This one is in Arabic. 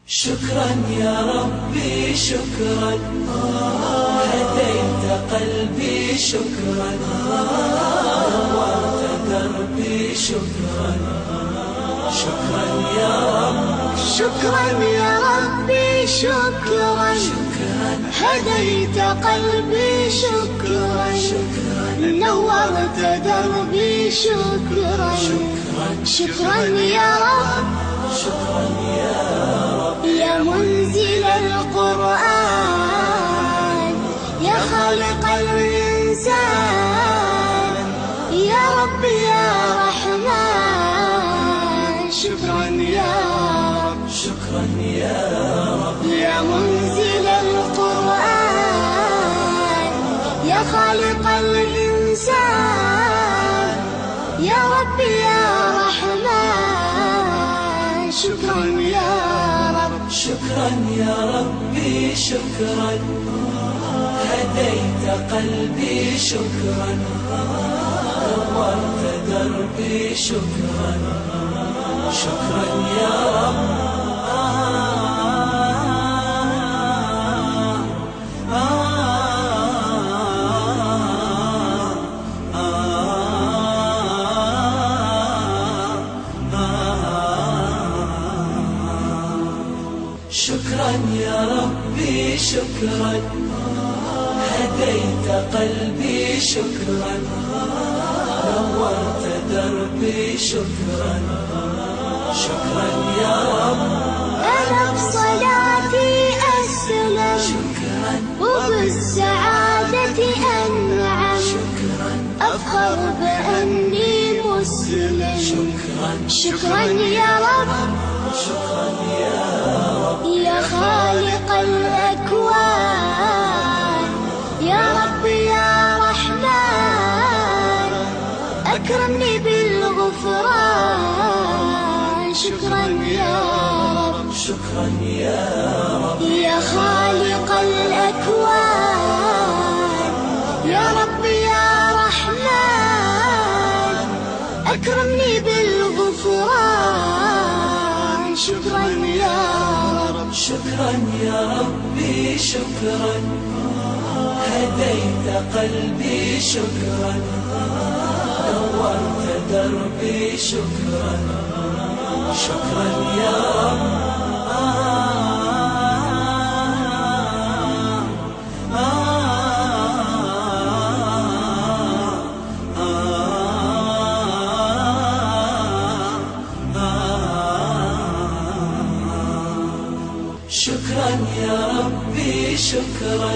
شكرا يا ربي شكرا، هديت قلبي شكرا، نورت دربي شكرا. شكرا يا رب، شكرا يا ربي شكرا، هديت قلبي شكرا، نورت دربي شكرا. شكرا يا رب، شكرا يا رب، يا منزل القرآن، يا خالق الإنسان، يا رب يا رحمن. شكرا يا رب، شكرا يا رب، يا منزل القرآن، يا خالق الإنسان، يا رب يا رحمن. شكرا يا رب، شكرا يا ربي شكرا، هديت قلبي شكرا، نورت دربي شكرا. شكرا يا رب، شكرا يا ربي شكرا، هديت قلبي شكرا، نورت دربي شكرا. شكرا يا رب، أنا بصلاتي أسلم، شكرا وبالسعادة أنعم، شكرا أفخر بأني مسلم. شكرا شكرا يا رب، شكرا يا رب، يا خالق الأكوان، يا رب يا رحمن، أكرمني بالغفران. شكرا يا رب، شكرا يا رب، يا خالق الأكوان، يا رب يا رحمن، أكرمني بالغفران. شكرا يا رب، شكرا يا ربي شكرا، هديت قلبي شكرا، نورت دربي شكرا. شكرا يا رب، شكرا يا ربي شكرا.